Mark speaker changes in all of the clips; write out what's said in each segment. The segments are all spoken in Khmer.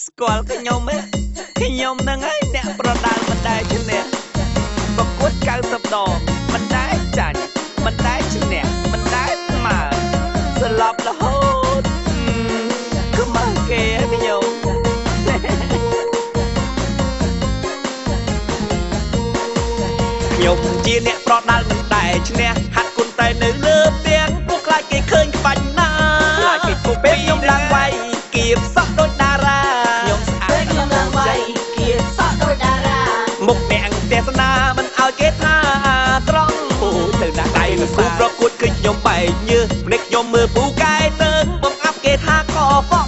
Speaker 1: ស្គាល់ខ្ញុំហ្នឹងហើយអ្នកប្រដាល់មិនដែរឈ្នះប្រកួត90ដងមិនដែរចាញ់មិនដែរឈ្នះមិនដែរស្មើស្លាប់រហូតគឺមកគេខ្ញុំជាអ្នកប្រដាល់មិនដែរឈ្នះហាត់គុណតែនៅលើទៀងពួកខ្លាចគេឃើញខ្វាញ់ណាខ្លាចគេពុកពេលខ្ញុំឡើងវាយគៀបសក់ដូចតារាខ្ញុំស្អាតខ្ញុំឡើងវាយគៀបសក់ដូចតារាមុខអ្នកទេសនាមិនឲ្យគេថាត្រង់អូទៅណាដៃនឹងគូប្រកួតឃើញខ្ញុំបែកញើសភ្នែកខ្ញុំមើលពូកែទៅបងអាប់គេថាកហ្វក់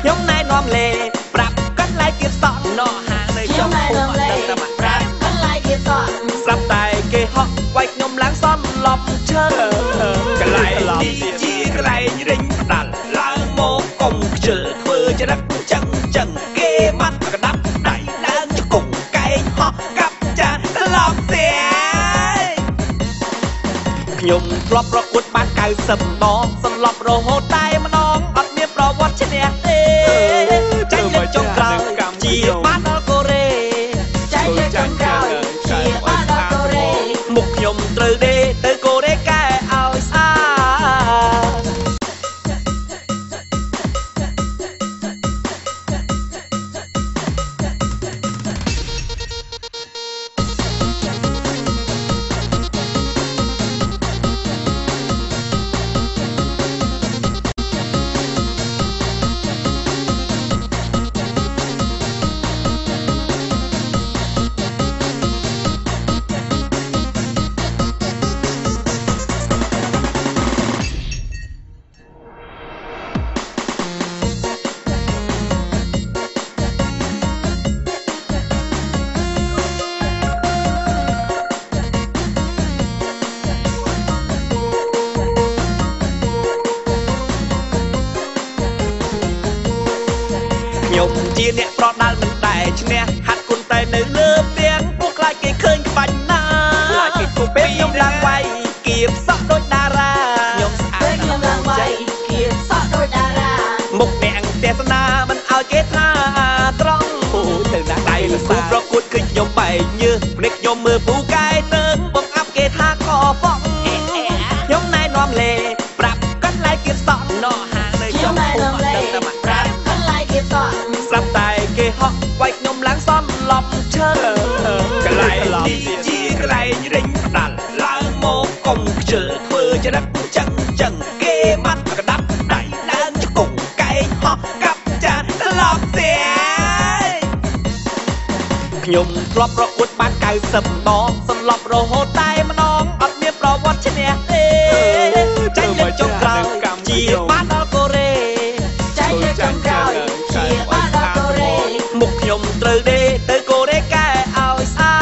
Speaker 1: ខ្ញុំណែនាំលេប្រាប់កាត់ឡាយគៀបសក់ណោះហានៅចំពុកអត់ដឹងតែមកប្រាប់កាត់ឡាយគៀបសក់ស្រាប់តែគេហក់វាយខ្ញុំឡើងសន្លប់ឈើកន្លែងនេះជាកន្លែងរិញផ្ដាល់ឡើងមកកុំខ្ជិលធ្វើចរិតចឹងគេមកកដាប់ដៃឡើងជង្គង់កែងហោះកាប់ចានត្រឡប់ផ្ទះខ្ញុំធ្លាប់ប្រកួតបាន90ដងសន្លប់រហូតតែម្ដងអត់មានប្រវត្តិឈ្នះទេចាញ់លើចុងក្រោយជាបានដល់កូរ៉េចាញ់លើចុងក្រោយជាបានដល់កូរ៉េមុខខ្ញុំត្រូវដេទៅកូរ៉េកែឲ្យស្អាតខ្ញុំជាអ្នកប្រដាល់មិនដែរឈ្នះហាត់គុណតែនៅលើទៀងពួកខ្លាចគេឃើញខ្វាញ់ណាខ្លាចគេពុកពេលខ្ញុំឡើងវាយគៀបសក់ដូចតារាខ្ញុំស្អាតខ្ញុំឡើងវាយគៀបសក់ដូចតារាមុខអ្នកទេសនាមិនឲ្យគេថាត្រង់អូទៅណាដៃនឹងគូប្រកួតឃើញខ្ញុំបែកញើសភ្នែកខ្ញុំមើលពូកែទៅបងអាប់គេថាកហ្វក់ខ្ញុំណែនាំលេប្រាប់កាត់ឡាយគៀបសក់ណោះហាងនៅចំពុកអត់ដឹងតែមកប្រាប់ស្រាប់តែគេហក់វាយខ្ញុំឡើងសន្លប់ឈើកន្លែងនេះជាកន្លែងរិញផ្ដាល់ឡើងមកកុំខ្ជិលធ្វើចរិតចឹងគេមកកដាប់ដៃឡើងជង្គង់កែងហោះកាប់ចានត្រឡប់ផ្ទះខ្ញុំធ្លាប់ប្រកួតបាន90ដងសន្លប់រហូតតែម្ដងអត់មានប្រវត្តិឈ្នះទេចាញ់លើចុងក្រោយជាបានដល់កូរ៉េចាញ់លើចុងក្រោយជាបានដល់កូរ៉េមុខខ្ញុំត្រូវដេទៅកូរ៉េកែឲ្យស្អាត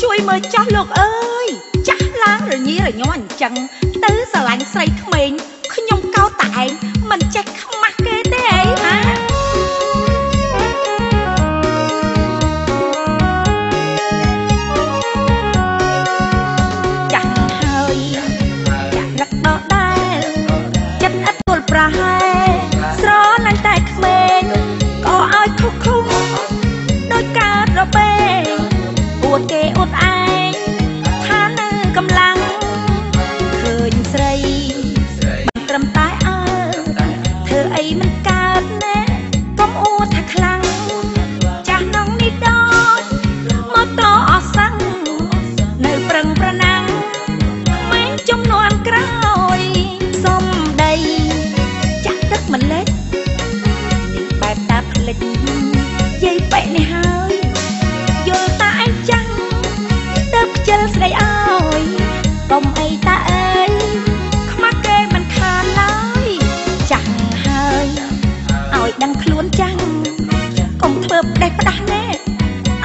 Speaker 1: ជួយមើលចាស់លោកអើយចាស់ឡើងរញ៉េរញ័រអញ្ចឹងទៅស្រឡាញ់ស្រីក្មេងខ្ញុំកោតតែឯងមិនចេះខ្មាស់គេទេអីណាចាស់ហើយចាស់រឹកដដែលចិត្តឥតទល់ប្រហែលស្រឡាញ់តែក្មេងក៏ឲ្យខុសឃុំដោយការរបេងអួតគេអួតឯងថានឹងកម្លាំងឃើញស្រីមិនត្រឹមតែអើ
Speaker 2: ណែ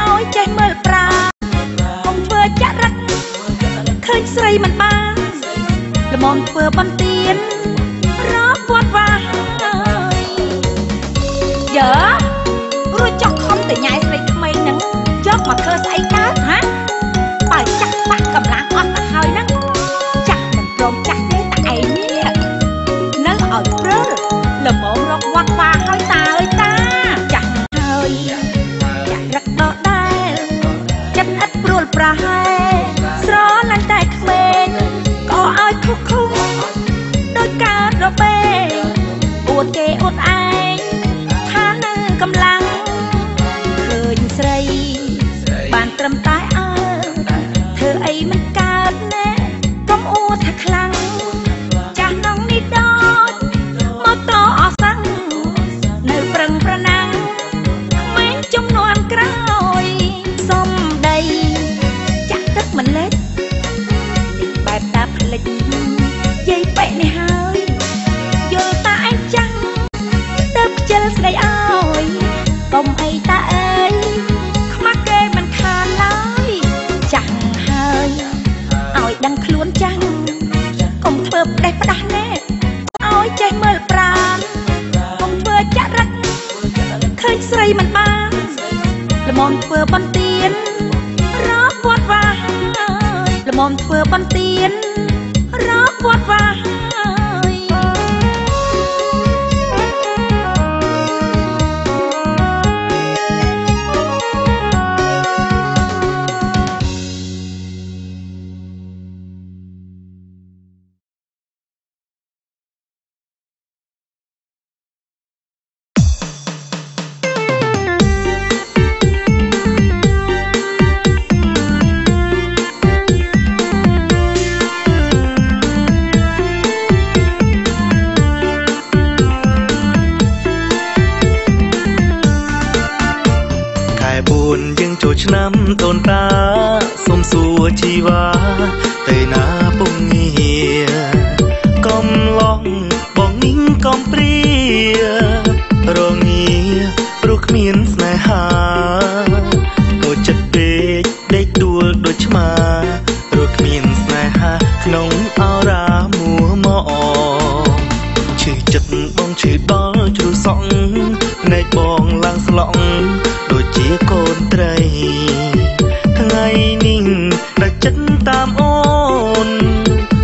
Speaker 2: ឲ្យចេះមើលប្រាកុំធ្វើចរិតឃើញស្រីមិនបានល្មមធ្វើបន្ទានរកវត្តវាយើរួចចុកខំទៅញ៉ៃស្រីក្មេងហ្នឹងយកមកធ្វើស្អីកើតហាបើចាក់បាក់កម្លាំងអត់ទៅហើយហ្នឹងចាក់មិនព្រមចាក់ទេតែឯងនេះនៅឲ្យព្រើល្មមរកវត្តវាហើយតាអើយតាចាស់ហើយចាក់រឹកដកដែរចិត្តឥតព្រួលប្រហែលស្រឡាញ់តែក្មេងក៏ឲ្យខុសខុសដោយកើតរបេងអួតគេអួតឯងថានៅកម្លាំងឃើញស្រីបានត្រឹមតែអើធ្វើអីមិនកើតណែកុំអួតថាខ្លាំងចាស់នងនេះដូចមកតអសាំងនៅប្រឹងប្រណាំងក្មេងចំនួនក្រោយសំដីចាក់ទឹកមិនលេចនេះបែបតាផ្លិចយាយបែកនេះហើយយល់តាឯងចាំងទៅខ្ជិលស្ដីអើយកុំអីតាអើយខ្មាស់គេមិនខានឡើយចាស់ហើយឲ្យដឹងខ្លួនចាំងកុំធ្វើផ្ដេសផ្ដាស់ណែឲ្យចេះមើលប្រាកុំធ្វើចរិតឃើញស្រីមិនបានល្មមធ្វើបន្ទានរកវត្តវាល្មមធ្វើបន្ទានរកវត្តវា
Speaker 1: ឆ្នាំដូនតាសុំសួរជីវ៉ាទៅណាពុំងារកំឡងបងញញកំព្រារងាព្រោះគ្មានស្នេហាក៏ចិត្តពេកដេកដួលដូចឆ្មាព្រោះគ្មានស្នេហាក្នុងអរាមួមកឈឺចិត្តបងឈឺដល់ជ្រុះសក់ភ្នែកបងឡើងស្លង់ដូចជាកូនត្រីថ្ងៃនេះដាច់ចិត្តតាមអូន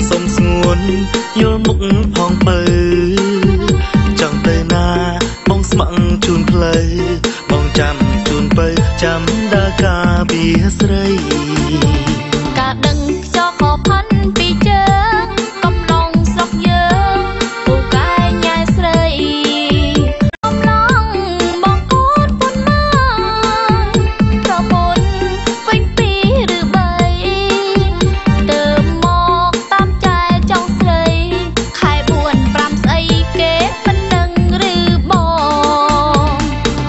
Speaker 1: សុំស្ងួនយល់មុខផងបើចង់ទៅណាបងស្ម័គ្រជូនផ្លូវបងចាំជូនបើចាំដើរការពារស្រី
Speaker 2: ការដឹងខ្យល់ខផាន់ពីជើងកំឡុងស្រុកយើងពូកែញ៉ែស្រីកំឡុងបងកូនពុនមកប្រពន្ធវិញពីឬបីទៅមកតាមចែចង់ស្រីខែ4 5ស្អីគេមិនដឹងឬបង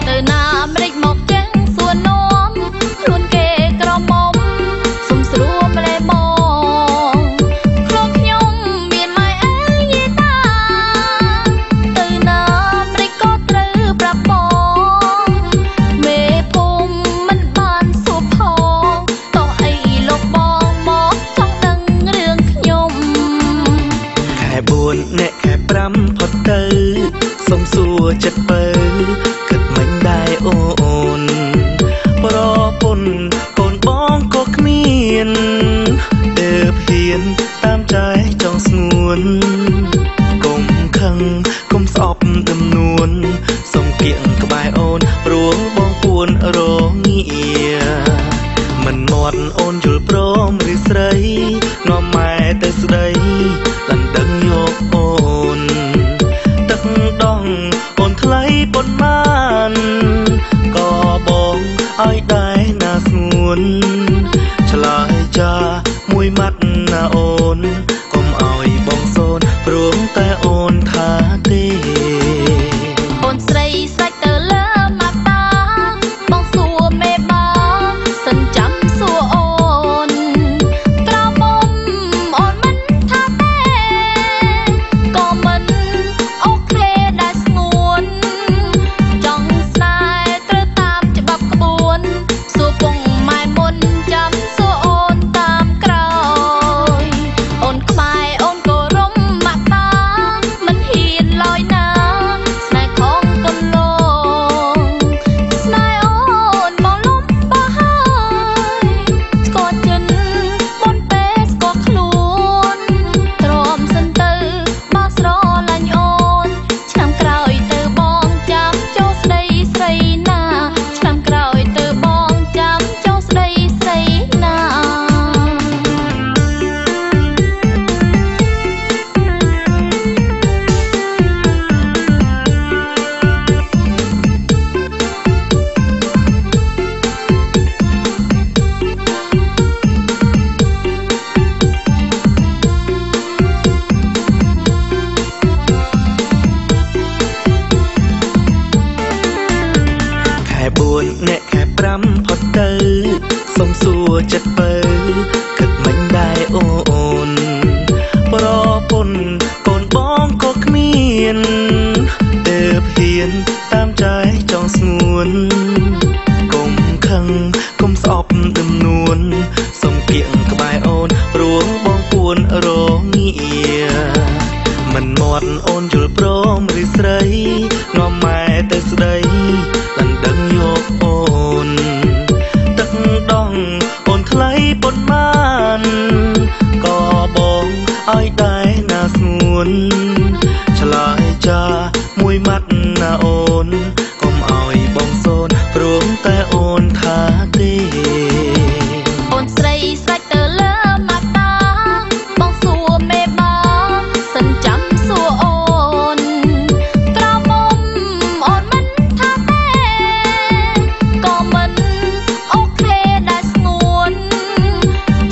Speaker 2: ទៅណាម្លេចមកចឹងសួរនាំខ្លួនគេក្រមុំសុំស្រួលម្លេះបងខ្លួនខ្ញុំមានម៉ែអើយយាយតាទៅណាម្លេចក៏ត្រូវប្រាប់បងមេភូមិមិនបានសួរផងតោះអីលោកបងមកចង់ដឹងរឿងខ្ញុំ
Speaker 1: ខែ4អ្នកខែ5ផុតទៅសុំសួរចិត្តបើគិតមិនដែរអូនប្រពន្ធកូនបងក៏គ្មានទើបហ៊ានតាមចែចង់ស្ងួនកុំខឹងកុំស្អប់ទំនួនសុំគៀងក្បែរអូនព្រោះបងពួនរងាមិនមាត់អូនយល់ព្រមឬស្រីនាំម៉ែទៅស្ដីដណ្ដឹងយកអូនទឹកដងអូនថ្លៃប៉ុន្មានក៏បងឲ្យដែរណាស្ងួនឆ្លើយចាមួយម៉ាត់ណាអូនកុំឲ្យបងសូនព្រមតែអូនថាទេ
Speaker 2: អូនស្រីស្រេចទៅលើមាតាបងសួរមេបាសិនចាំសួរអូនក្រមុំអូនមិនថាទេក៏មិនអូខេដែរស្ងួនចង់ស្នេហ៍ត្រូវតាមច្បាប់ក្បួន
Speaker 1: ចាំផុតទៅសុំសួរចិត្តបើគិតមិនដែរអូនប្រពន្ធកូនបងក៏គ្មានទើបហ៊ានតាមใจចង់ស្ងួនកុំខឹងកុំស្អប់ទំនួនសុំគៀងក្បែរអូនព្រោះបងពួនរងាមិនមាត់អូនយល់ព្រមឬស្រីនាំម៉ែទៅស្ដីដណ្ដឹងយកអូនទឹកដងអូនថ្លៃប៉ុន្មានក៏បងឲ្យដែរណាស្ងួនឆ្លើយចាមួយម៉ាត់ណាអូនកុំឲ្យបងសូនព្រមតែអូនថាទេ
Speaker 2: អូនស្រីស្រេចទៅលើម៉ាត់តាបងសួរមេបងសិនចាំសួរអូនក្រមុំអូនមិនថាទេក៏មិនអូខេដែរស្ងួន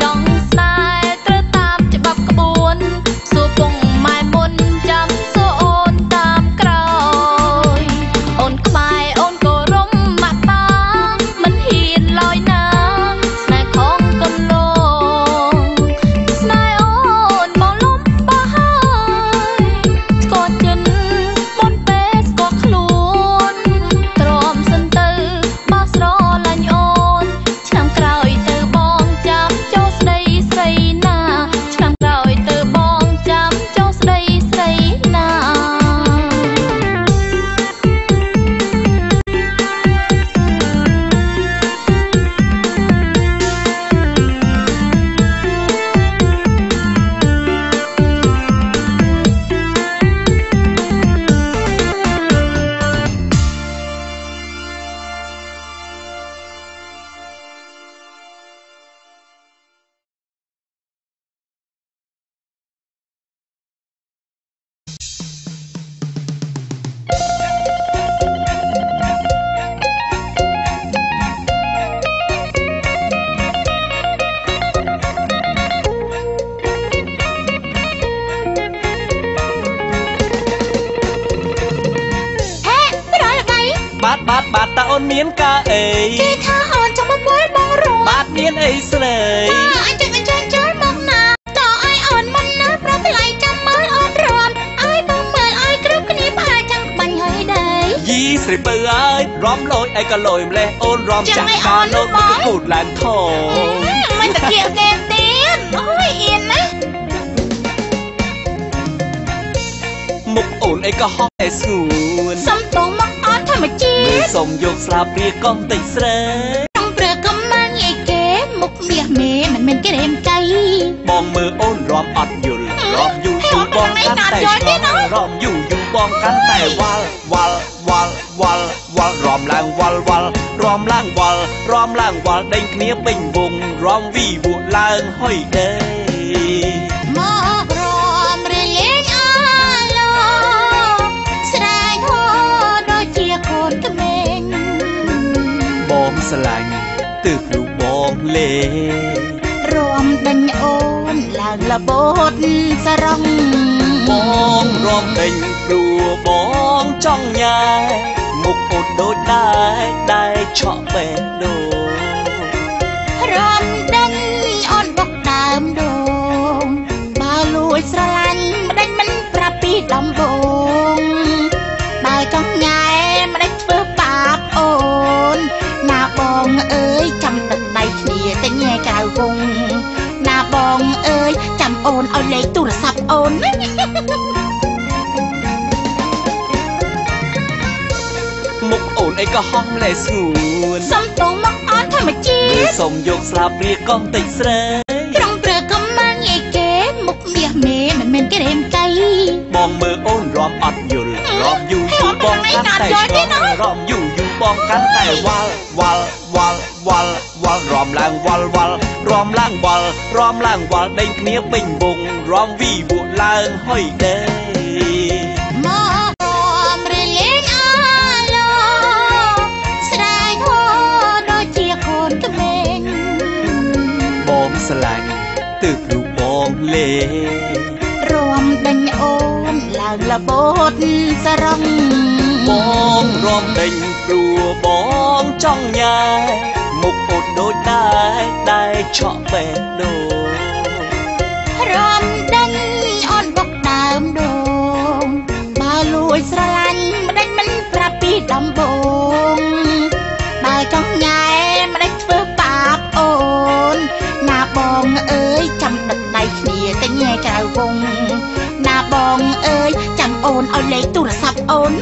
Speaker 2: ចង់ស្នេហ៍ត្រូវតាមច្បាប់ក្បួនសួរពងម៉ែមុនចាំសួរអូនតាមក្រោយអូនក្បែរអូនក៏រំម៉ាត់តាមិនហ៊ានឡើយណាស្នេហ៍ของកូនលងស្នេហ៍អូនមកលំបោះហើយស្គាល់ចិនមុនពេលស្គាល់ខ្លួនទ្រាំសិនទៅបោះស្រឡាញ់អូនឆ្នាំក្រោយទៅបងចាំចូលស្ដីស្រីណាឆ្នាំក្រោយទៅបងចាំចូលស្ដីស្រីណា
Speaker 1: បាទតាអូនមានការអី
Speaker 2: គេថាអូនចង់មកមើលបងរស់
Speaker 1: បាទមានអីស្រី
Speaker 2: អញចូលមកណាតើឲ្យអូនមិនណាប្រថ្លៃចាំមើលអូនរំឲ្យបងមើលឲ្យគ្រប់គ្នាផ្អើចាំបាញ់ហើយដែរ
Speaker 1: យីស្រីបើអើយរំលយអីក៏លយម្លេះអូនរំចាក់កាលនោះទៅគូតឡើងថង
Speaker 2: មិនតាគៀកគេទៀតអូយអៀនណា
Speaker 1: មុខអូនអីក៏ហោះតែស្ងួន
Speaker 2: សុំតងមកអត់ធម្មជាតិ
Speaker 1: សុំយកស្លាបព្រាកង់តិចស្រី
Speaker 2: ចង់ព្រើកំណាញ់អីគេមុខមាសមេមិនមែនក្រែមចៃ
Speaker 1: បងមើលអូនរំអត់យល់រំយូរបងកាន់តែរំយូរបងកាន់តែវល់រំឡើងវល់រំឡើងវល់ដេញគ្នាពេញវងរំវីវក់ឡើងហុយដេ
Speaker 2: មករំរៀងលេងអាឡូស្រែកហូរដូចជាកូនក្មេង
Speaker 1: បងស្រឡាញ់ទើបលូបងលេ
Speaker 2: រំដេញអូនឡើងលបូតសរង
Speaker 1: បងរំដេញព្រោះបងចង់ញ៉ែមុខអូនដូចដែរឆក់បេះដូង
Speaker 2: រំដេញអូនបុកដើមដូងបើលួចស្រឡាញ់ម្ដេចមិនប្រាប់ពីដំបូងបើចង់ញ៉ែម្ដេចធ្វើបាបអូនណាបងអើយចាំទឹកដៃគ្នាតែញ៉ែក្រៅវងណាបងអើយចាំអូនឲ្យលេខទូរស័ព្ទអូន
Speaker 1: មុខអូនអីក៏ហោះលែស្ងួន
Speaker 2: សុំតងមកអត់ធម្មជាតិ
Speaker 1: សុំយកស្លាបព្រាកង់តិចស្រី
Speaker 2: ត្រង់ព្រើកំណាញ់អីគេមុខមាសមេមិនមែនក្រែមចៃ
Speaker 1: បងមើលអូនរំអត់យល់រំយូរបងកាន់តែរំយូរបងកាន់តែវល់រំឡើងវល់រំឡើងវល់ដេញគ្នាពេញវងរំវីវក់ឡើងហុយដេ
Speaker 2: មករំរៀងលេងអាឡូស្រែកហូរដូចជាកូនក្មេង
Speaker 1: បងស្រឡាញ់ទើបលូបងលេ
Speaker 2: រំដេញអូនឡើងលបូតសរង
Speaker 1: បងរំដេញព្រោះបងចង់ញ៉ែមុខអូនដូចដែរឆក់បេះដូង
Speaker 2: រំដេញអូនបុកដើមដូងបើលួចស្រឡាញ់ម្ដេចមិនប្រាប់ពីដំបូងបើចង់ញ៉ែម្ដេចធ្វើបាបអូនណាបងអើយចាំដឹកដៃគ្នាទៅញ៉ែក្រៅវងណាបងអើយចាំអូនឲ្យលេខទូរស័ព្ទអូន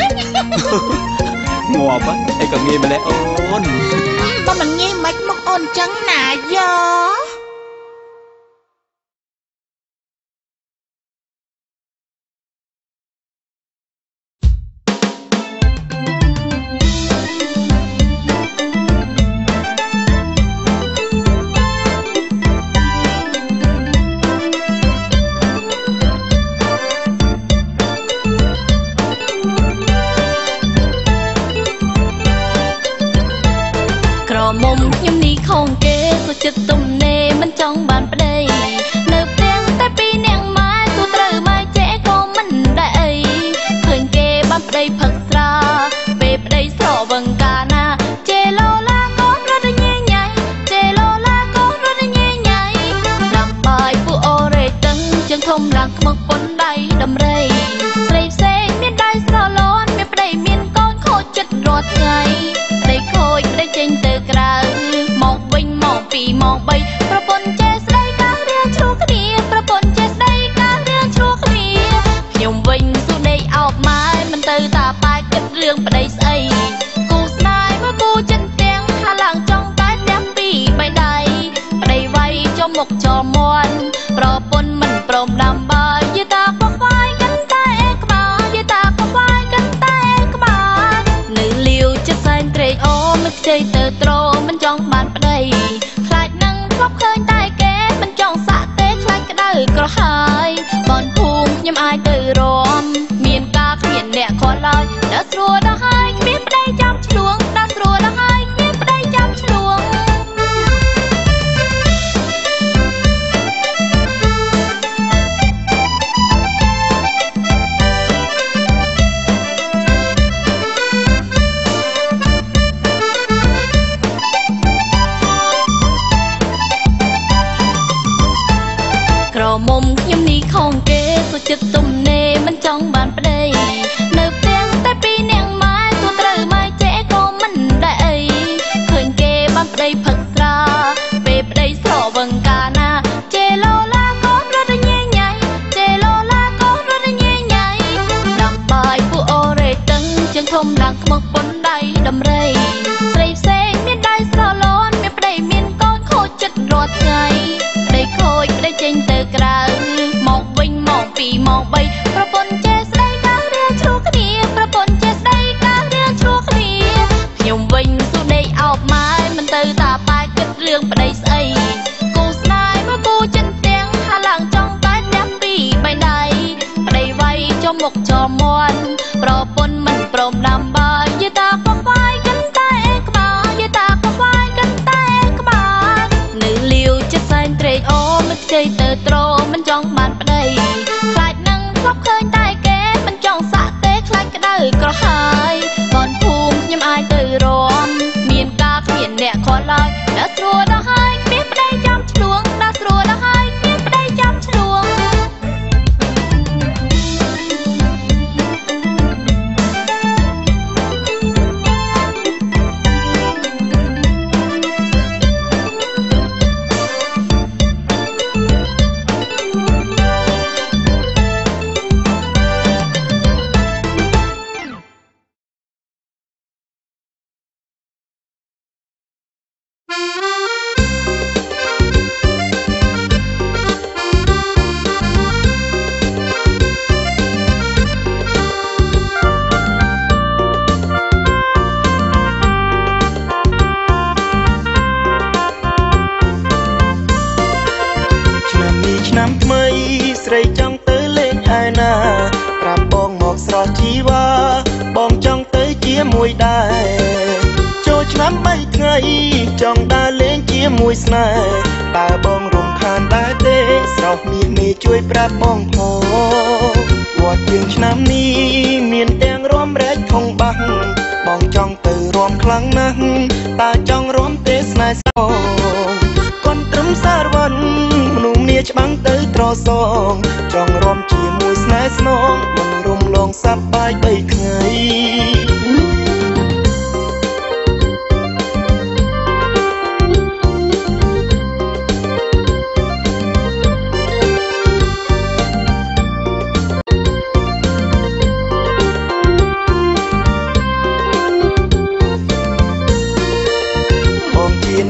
Speaker 1: ងាប់អីក៏ងាយម្លេះអូន
Speaker 2: បើមិនងាយមិនមកអូនចឹងណាយោ
Speaker 3: មុំខ្ញុំនេះខងគេសុចិត្តទំនេរមិនចង់បានប្តីនៅផ្ទះតែពីនាងម៉ែទូត្រូវម៉ែចេក៏មិនដែរអីឃើញគេបានប្តីផឹកស្រាពេលប្តីស្រវឹងកាណាចេឡូឡាកូនរត់ញ៉ៃញ៉ៃចេឡូឡាកូនរត់ញ៉ៃញ៉ៃដាំបាយពួកអូរ៉េតឹងជើងធំឡើងខ្មឹកប៉ុនដៃដំរីស្រីផ្សេងមានដៃស្រលូនមានប្តីមានកូនខូចចិត្តរាល់ថ្ងៃប្តីខូចប្តីចេញទៅក្រៅមកវិញមកពីមក3ប្រពន្ធចេះស្ដីការៀងឆ្លោះគ្នាប្រពន្ធចេះស្ដីការៀងឆ្លោះគ្នាខ្ញុំវិញស៊ូដេកអោបម៉ែមិនទៅតាប៉ែគិតរឿងប្តីស្អីគូស្នេហ៍មួយគូចិនទាំងថាឡើងចង់តែទាំងពីរ3ដៃប្តីវាយចំមុខចោលមន់ប្រពន្ធមិនព្រមដាំបាយយតាខ្វខ្វាយកាន់តែក្បាលយតាខ្វខ្វាយកាន់តែក្បាលនៅលាវចិត្តសែនត្រេកអូមិនខ្ចីទៅត្រមិនចង់បានប្តីខ្លាចនឹងធ្លាប់ឃើញតែគេមិនចង់សាក់ទេខ្លាចក្តៅក្រហាយបនភូមិខ្ញុំអាចទៅរំមានការគ្មានអ្នកខលឡើយដល់ស្រួលដល់ហើយគ្មានប្តីចាំឆ្លួងដល់ស្រួលដល់ហើយគ្មានប្តីចាំឆ្លួងមុំខ្ញុំនេះខងគេសុចិត្តទំនេរមិនចង់បានប្តីនៅផ្ទះតែពីនាងម៉ែទូត្រូវម៉ែចេក៏មិនដែរអីឃើញគេបានប្តីផឹកស្រាពេលប្តីស្រវឹងកាណាចេឡូឡាកូនរត់ញ៉ៃញ៉ៃចេឡូឡាកូនរត់ញ៉ៃញ៉ៃដាំបាយពួកអូរ៉េតឹងជើងធំឡើងខ្មឹកប៉ុនដៃដំរីស្រីផ្សេងមានដៃស្រលូនមានប្តីមានកូនខូចចិត្តរាល់ថ្ងៃប្តីខូចប្តីចេញទៅក្រៅមកវិញមកពីមក3ប្រពន្ធចេះស្ដីការៀងឆ្លោះគ្នាប្រពន្ធចេះស្ដីការៀងឆ្លោះគ្នាខ្ញុំវិញស៊ូដេកអោបម៉ែមិនទៅតាប៉ែគិតរឿងប្តីស្អីគូស្នេហ៍មួយគូចិនទាំងថាឡើងចង់តែទាំងពីរ3ដៃប្តីវាយចំមុខចោលមន់ប្រពន្ធមិនព្រមដាំបាយយតាខ្វខ្វាយកាន់តែក្បាលយតាខ្វខ្វាយកាន់តែក្បាលនៅលាវចិត្តសែនត្រេកអូមិនខ្ចីទៅត្រមិនចង់បានប្តីខ្លាចនឹងធ្លាប់ឃើញតែគេមិនចង់សាក់ទេខ្លាចក្តៅក្រហាយបនភូមិខ្ញុំអាចទៅរំមានការគ្មានអ្នកខលឡើយដល់ស្រួលដល់ហើយគ្មានប្តីចាំឆ្លួងដល់ស្រួលដល់ហើយគ្មានប្តីចាំឆ្លួង
Speaker 4: ឆ្នាំថ្មីស្រីចង់ទៅលេងឯណាប្រាប់បងមកស្រស់ជីវ៉ាបងចង់ទៅជាមួយដែរចូលឆ្នាំ3ថ្ងៃចង់ដើរលេងជាមួយស្នេហ៍តើបងរំខានដែរទេ ស្រស់មានមេជួយប្រាប់បងផងវត្តយើងឆ្នាំនេះមានទាំងរំរែកធំបាំងបងចង់ទៅរំខ្លាំងណាស់តើចង់រំទេស្នេហ៍សងកូនត្រឹមសារវ័នមនុស្សនាច្បាំងទៅត្រសងចង់រំជាមួយស្នេហ៍ស្នងមិនរំលងសប្បាយបីថ្ងៃ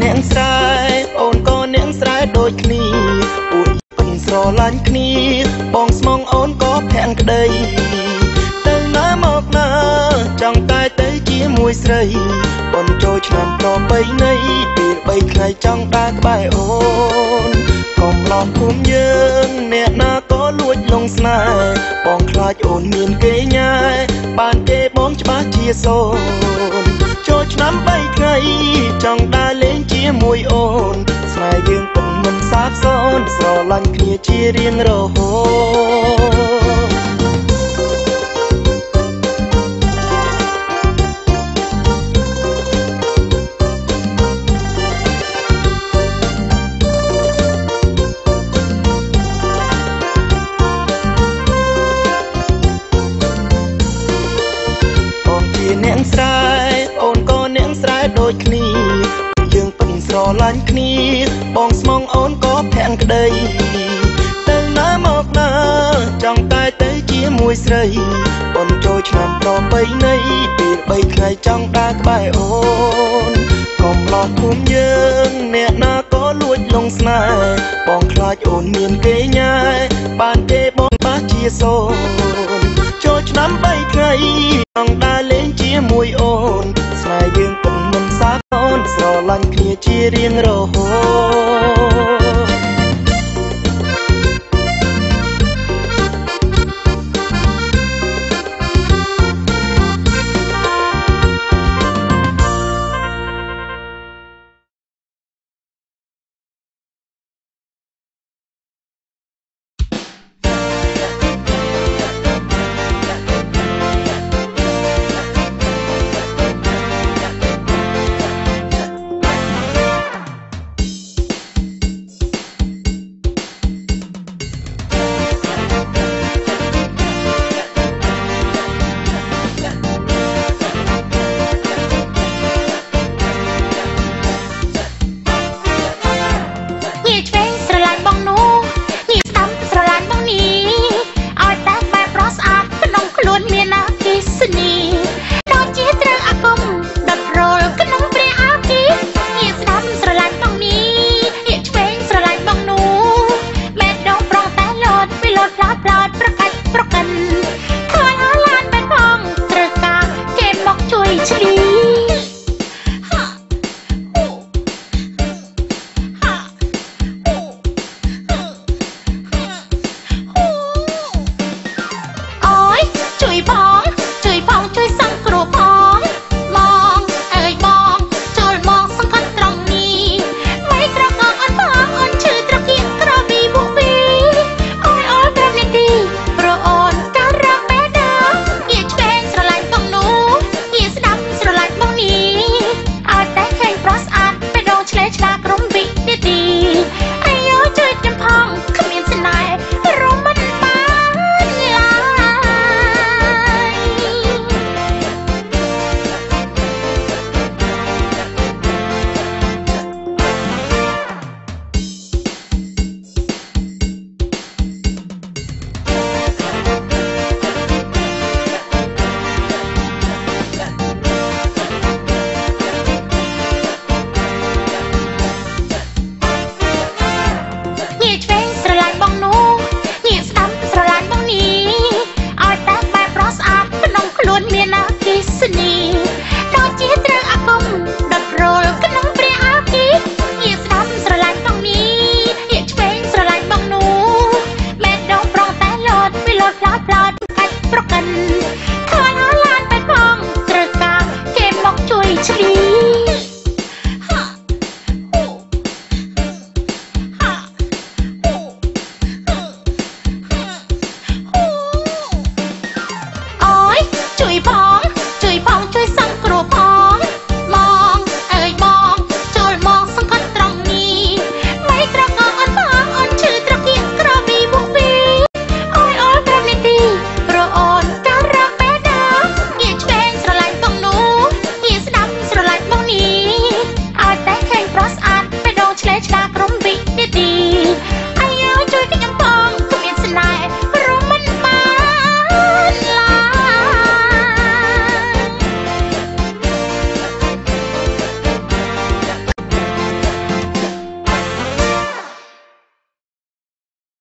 Speaker 4: នាងស្រែអូនក៏នាងស្រែដូចគ្នាពួកពិនស្រឡាញ់គ្នាបងស្មងអូនក៏ភាំងក្តីទៅណាមកណាចង់តែទៅជាមួយស្រីអូនចូលឆ្នាំប្របីនៃពេល3ថ្ងៃចង់ដើរក្បែរអូនកុំឡោះភូមិយើងអ្នកណាក៏លួចលងស្នេហ៍បងខ្លាចអូនមានគេញ៉ែបានគេបងច្បាស់ជាសូនចូលឆ្នាំ3ថ្ងៃចង់ដើរលេងជាមួយអូនស្នេហ៍យើងពិតមិនសាបសូន្យស្រឡាញ់គ្នាជារៀងរហូតបងជានាងស្រែអូនក៏នាងស្រែដូចគ្នាយើងពិតស្រឡាញ់គ្នាបងស្មងអូនក៏ភាំងក្តីទៅណាមកណាចង់តែទៅជាមួយស្រីអូនចូលឆ្នាំប្របីនៃពេល3ថ្ងៃចង់ដើរក្បែរអូនកុំឡោះភូមិយើងអ្នកណាក៏លួចលងស្នេហ៍បងខ្លាចអូនមានគេញ៉ែបានគេបងបាស់ជាសូនចូលឆ្នាំ3ថ្ងៃចង់ដើរលេងជាមួយអូនស្នេហ៍យើងពិតមិនសាបសូន្យស្រឡាញ់គ្នាជារៀងរហូត